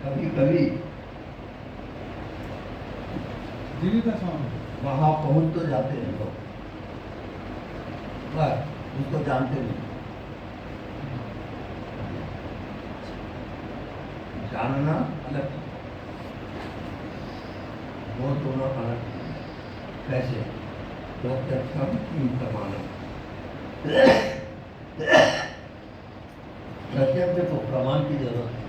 कभी कभी जीवित स्वामी वहाँ पहुँच तो जाते हैं लोग, पर उसको जानते नहीं। जानना अलग, वो दोनों अलग। कैसे? प्रत्यक्षम प्रमाणम। प्रत्यक्ष को प्रमाण की जरूरत है।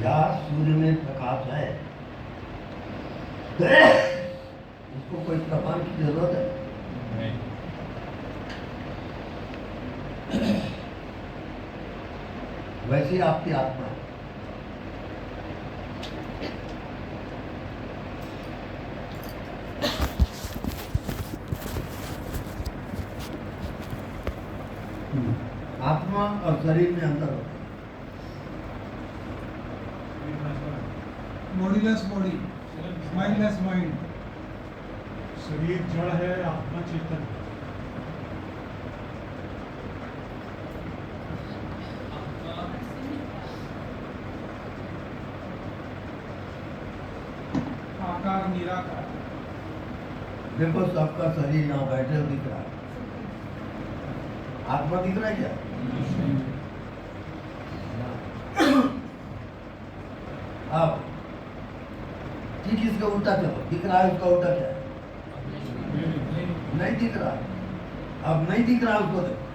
या सूर्य में प्रकाश है, इसको कोई प्रमाण की जरूरत है? नहीं। वैसे आपकी आत्मा है। आत्मा और शरीर में अंतर होता है। Bodiless body, mindless mind. शरीर जड़ है, आत्मा चेतन है। आकार निराकार। देखो सबका शरीर यहाँ बैठे हुए दिख रहा है, आत्मा दिख रहा है क्या? अब ठीक इसका उल्टा चलो, दिख रहा है उसका उल्टा क्या है? नहीं दिख रहा। अब नहीं दिख रहा उसको देखो,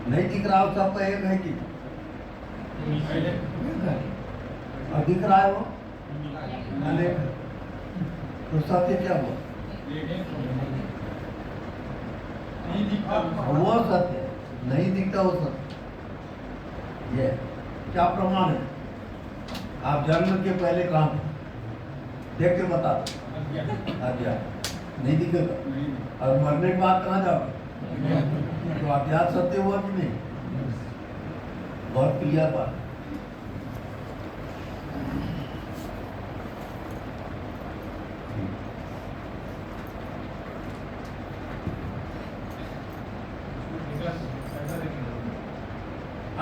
नहीं दिख रहा सबका एक है कि और दिख रहा है वो अनेक है। तो सत्य क्या हुआ? वो सत्य है, नहीं दिखता वो सत्य। ये क्या प्रमाण है? आप जन्म के पहले कहाँ थे? देख के बता दो। अज्ञात नहीं दिखेगा। और मरने के बाद कहाँ जाओगे? तो अज्ञात सत्य हुआ कि नहीं? बहुत क्लियर बात।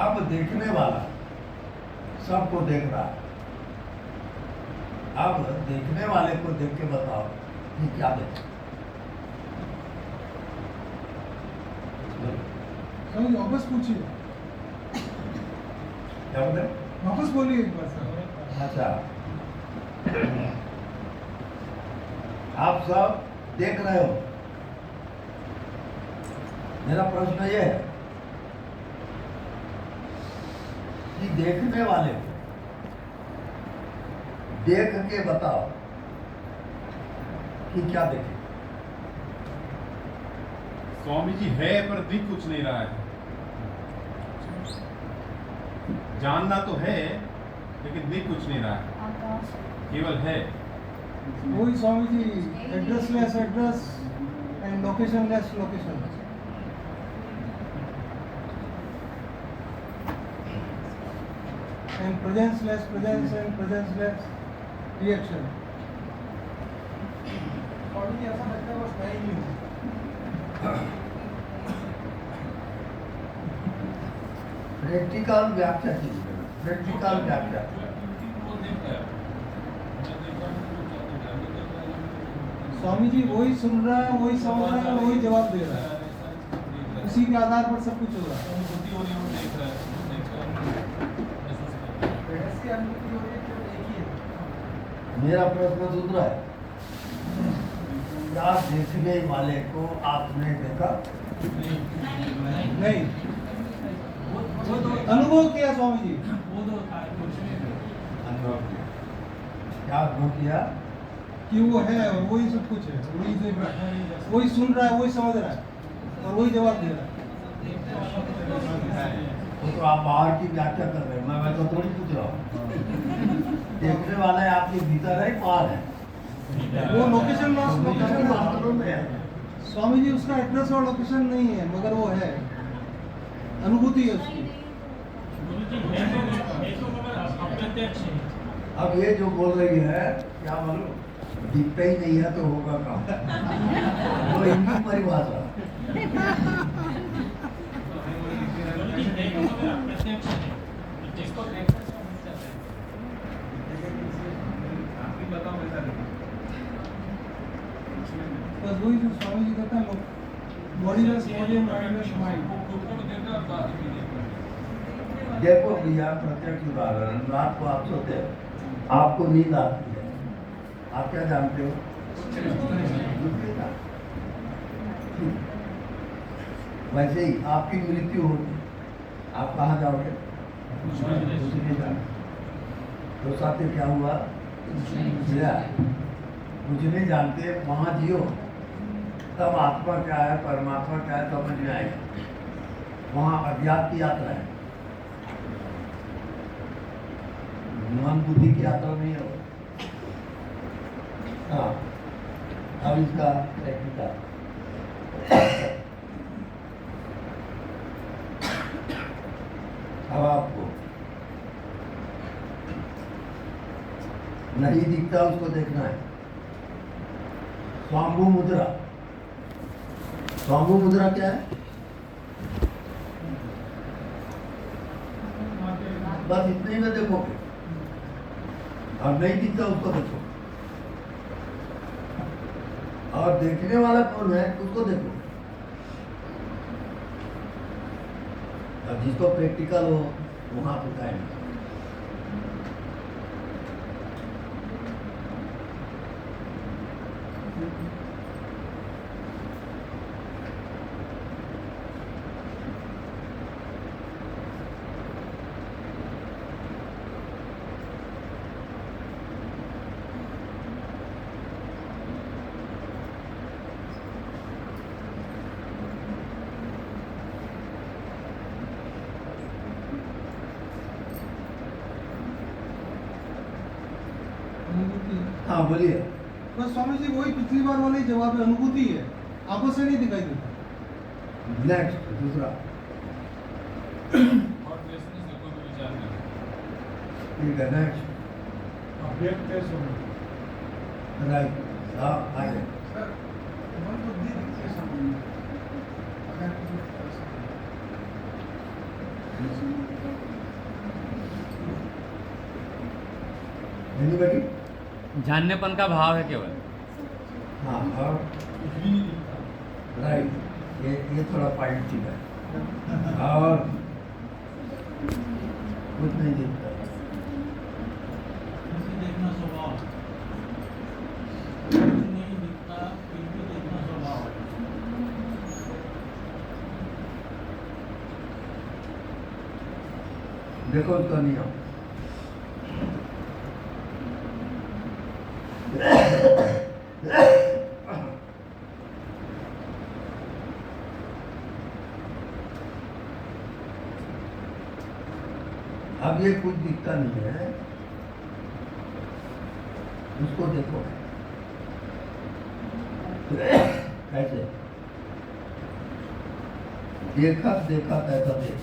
अब देखने वाला सबको देख रहा है। अब देखने वाले को देख के बताओ कि क्या देखे? वापस पूछिए, क्या बोले? वापस बोलिए एक बार सर। अच्छा, आप सब देख रहे हो। मेरा प्रश्न ये है कि देखने वाले को देख के बताओ कि क्या देखे? स्वामी जी है पर दिख कुछ नहीं रहा है। जानना तो है लेकिन दिख कुछ नहीं रहा है, केवल है। वही Swami ji, addressless address and locationless location. And presenceless presence and presenceless reaction. Swami ji ऐसा लगता है बस मैं ही नहीं हूँ। प्रैक्टिकल व्याख्या कीजिए, प्रैक्टिकल व्याख्या। स्वामी जी वही सुन रहा है, वही समझ रहा है, वही जवाब दे रहा है। उसी के आधार पर सब कुछ हो रहा है। मेरा प्रश्न दूसरा है, क्या देखने वाले को आपने देखा? नहीं, अनुभव किया स्वामी जी। अनुभव किया। क्या अनुभव किया? कि वो है और वही सब कुछ है, वही सुन रहा है, वही समझ रहा है और वही जवाब दे रहा है। तो आप बाहर की व्याख्या कर रहे हैं, मैं वैसा थोड़ी पूछ रहा हूँ। देखने वाला है आपके भीतर है, बाहर है? वो लोकेशन लोकेशन वास्तव में है। स्वामी जी उसका एड्रेस और लोकेशन नहीं है, मगर वो है, अनुभूति है उसकी। अब ये जो बोल रही है, क्या मालूम, दिखता ही नहीं है तो होगा काम। वो इनकी परिभाषा। प्रत्यक्ष है जिसको देखकर समझ जाता है। बस वही जो स्वामी जी कहते हैं बॉडीलेस बॉडी माइंडलेस माइंड। देखो भैया, प्रत्यक्ष उदाहरण, रात को आप सोते हो, आपको नींद आती है, आप क्या जानते हो? वैसे ही आपकी मृत्यु होगी, आप कहाँ जाओगे? कुछ नहीं जानते। तो साथ क्या हुआ? कुछ नहीं जानते, वहाँ जियो, तब आत्मा क्या है, परमात्मा क्या है समझ में आएगा। वहाँ अज्ञात की यात्रा है, मन बुद्धि की यात्रा नहीं है। हाँ, अब इसका टेक्निकल अब आपको नहीं दिखता उसको देखना है। स्वाम्भू मुद्रा, स्वाम्भू मुद्रा क्या है? बस इतने ही में देखोगे, और नहीं दिखता उसको देखो, और देखने वाला कौन है उसको देखो। अब जिसको प्रैक्टिकल हो वहां पे टाइम। अनुभूति। हाँ बोलिए। बस स्वामी जी वही पिछली बार वाला ही जवाब है, अनुभूति है, आपस से नहीं दिखाई देता। नेक्स्ट दूसरा, और प्रश्न से कोई भी विचार नहीं। ठीक है, नेक्स्ट, अव्यक्त है स्वरूप। राइट। हाँ आगे। एनीबॉडी? जाननेपन का भाव है केवल। हाँ, और राइट, ये थोड़ा पॉइंट ठीक है। और कुछ नहीं दिखता। देखना स्वभाव नहीं दिखता, फिर भी देखना स्वभाव है। देखो उसका नियम। अब ये कुछ दिखता नहीं है, उसको देखो कैसे। देखा देखा कैसा देख,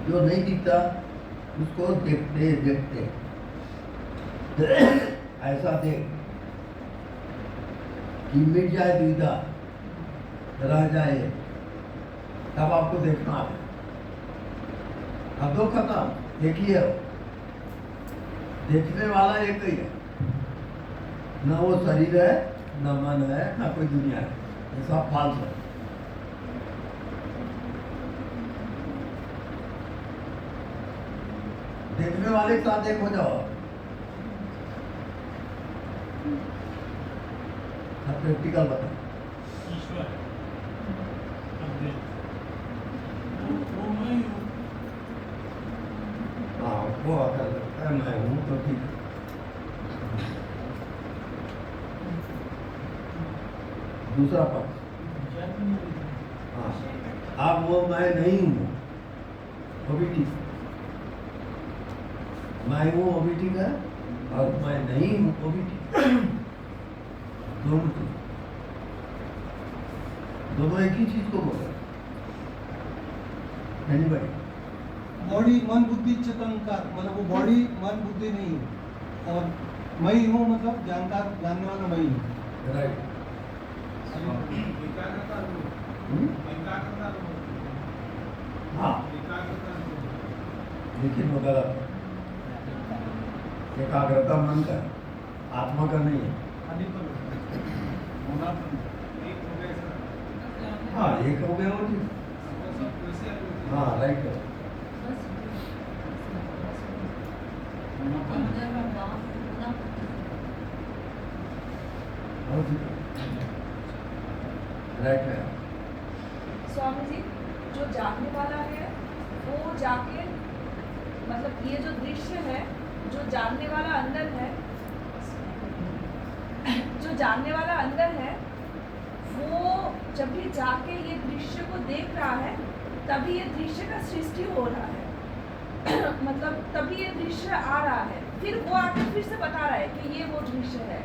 जो नहीं दिखता उसको देखते देखते ऐसा देख कि मिट जाए दुविधा, रह जाए, तब आपको देखना है। अब दो खत्म, देखिए देखने वाला एक ही है, न वो शरीर है, न मन है, न कोई दुनिया है, ये सब फाल्स है। देखने वाले के साथ एक हो जाओ। अब प्रैक्टिकल बताओ। ईश्वर अद्वैत, वो मैं हूँ। हाँ, वो अगर लगता है मैं हूँ तो ठीक है। दूसरा पक्ष, हाँ, अब वो मैं नहीं हूँ, वो भी ठीक है। मैं हूँ वो भी ठीक है, और मैं नहीं हूँ वो भी ठीक है। दोनों चीज, दोनों एक ही चीज को बोल रहे हैं। Anybody? बॉडी मन बुद्धि चेतनकार, मतलब वो बॉडी मन बुद्धि नहीं है, और मैं ही हूँ मतलब जानकार, जानने वाला मैं ही हूँ। Right. हम्म? हाँ लेकिन वो गलत है। एकाग्रता मन का है, आत्मा का नहीं है। हाँ एक हो गया वो चीज। हाँ राइट है। राइट है। स्वामी जी, जो जानने वाला है वो जाके मतलब ये जो दृश्य है, जो जानने वाला अंदर है, जो जानने वाला अंदर है, वो जब भी जाके ये दृश्य को देख रहा है तभी ये दृश्य का सृष्टि हो रहा है। मतलब तभी ये दृश्य आ रहा है, फिर वो आके फिर से बता रहा है कि ये वो दृश्य है।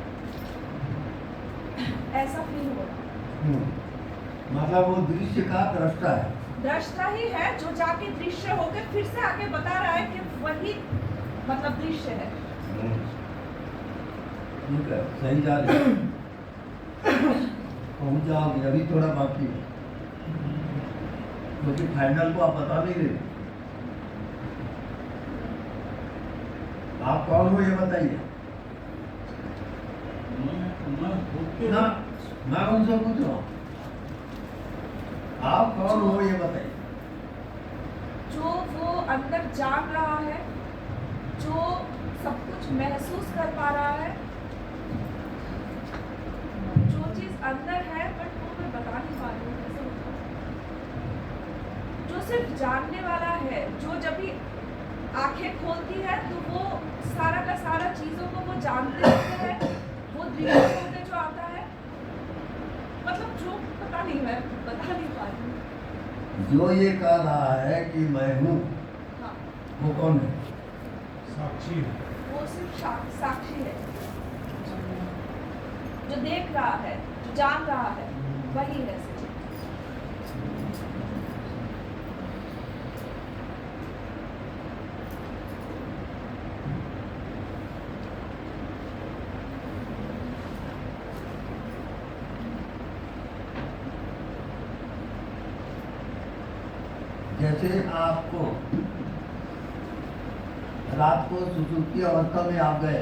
ऐसा फील हो रहा है। मतलब वो दृश्य का दृष्टा है। दृष्टा ही है जो जाके दृश्य होकर फिर से आके बता रहा है कि वही मतलब दृश्य है। ठीक है, सही जा रही है। पहुंच जाओगे, अभी थोड़ा बाकी है क्योंकि फाइनल को आप बता नहीं रहे। आप कौन हो ये बताइए ना, मैं उनसे पूछ रहा हूँ आप कौन हो ये बताइए। जो वो अंदर जाग रहा है, जो सब कुछ महसूस कर पा रहा है, जो चीज अंदर है बट वो मैं बता नहीं पा रही हूँ कैसे बताऊं। जो सिर्फ जानने वाला है, जो जब भी आंखें खोलती है तो वो सारा का सारा चीजों को वो जानते रहते हैं, वो दृश्य होते जो आता है, मतलब जो पता नहीं, मैं बता नहीं पा रही हूँ। जो ये कह रहा है कि मैं हूँ, हाँ, वो कौन है? साक्षी है। वो सिर्फ साक्षी है, जो देख रहा है, जो जान रहा है, वही है सच्ची। जैसे आपको रात को सुसुप्ति अवस्था में आप गए,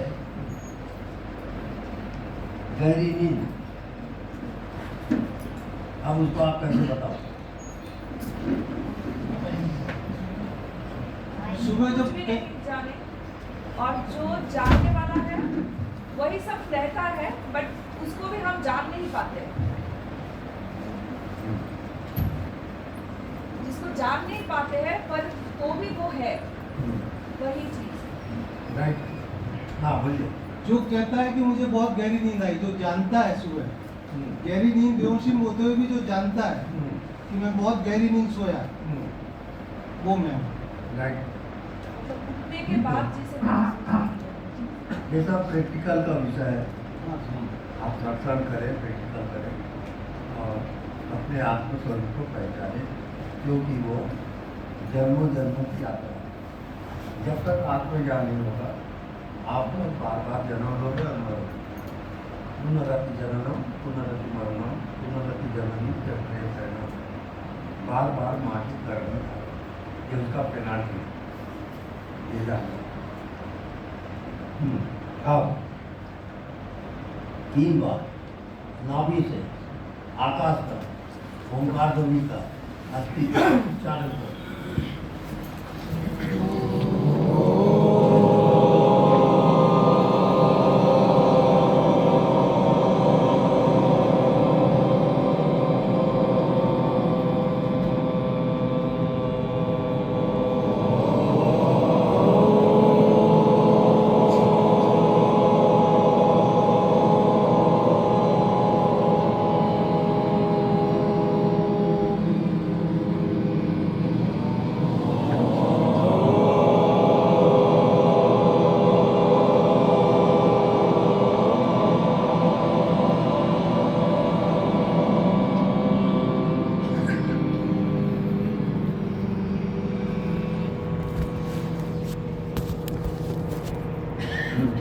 गहरी नींद, अब उसको आप कैसे बताओ? सुबह कुछ जब भी नहीं जाने, और जो जानने वाला है वही सब रहता है, बट उसको भी हम जान नहीं पाते। जिसको जान नहीं पाते हैं पर तो भी वो है वही चीज। राइट, हाँ बोलिए। जो कहता है कि मुझे बहुत गहरी नींद आई, जो जानता है सुबह गहरी नींद बेहोशी में होते हुए भी जो जानता है कि मैं बहुत गहरी नींद सोया, वो मैं हूँ। राइट, मतलब उठने के बाद जिसे महसूस ये सब प्रैक्टिकल का विषय है। हाँ जी। आप दर्शन करें, प्रैक्टिकल करें और अपने आत्म स्वरूप को पहचानें, क्योंकि वो जन्मों जन्मों की यात्रा है। जब तक आत्मज्ञान नहीं होगा आप लोग बार बार जन्म लोगे और मरोगे। पुनरपि जननम पुनरपि मरणम पुनरपि जननी चक्रे शरणम, बार बार माँ की कर्म, ये उसका पेनाल्टी ये जाना। अब 3 बार नाभि से आकाश तक ओंकार ध्वनि का अस्थि चालू करो।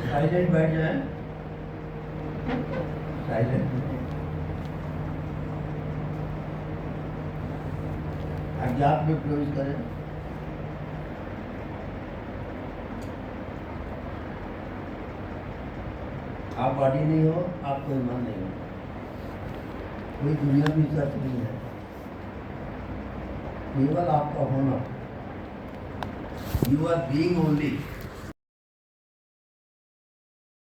साइलेंट बैठ जाए, साइलेंट। अज्ञात में प्रवेश करें। आप बॉडी नहीं हो, आप कोई मन नहीं हो, कोई दुनिया भी सच नहीं है, केवल आपका होना। You are being only.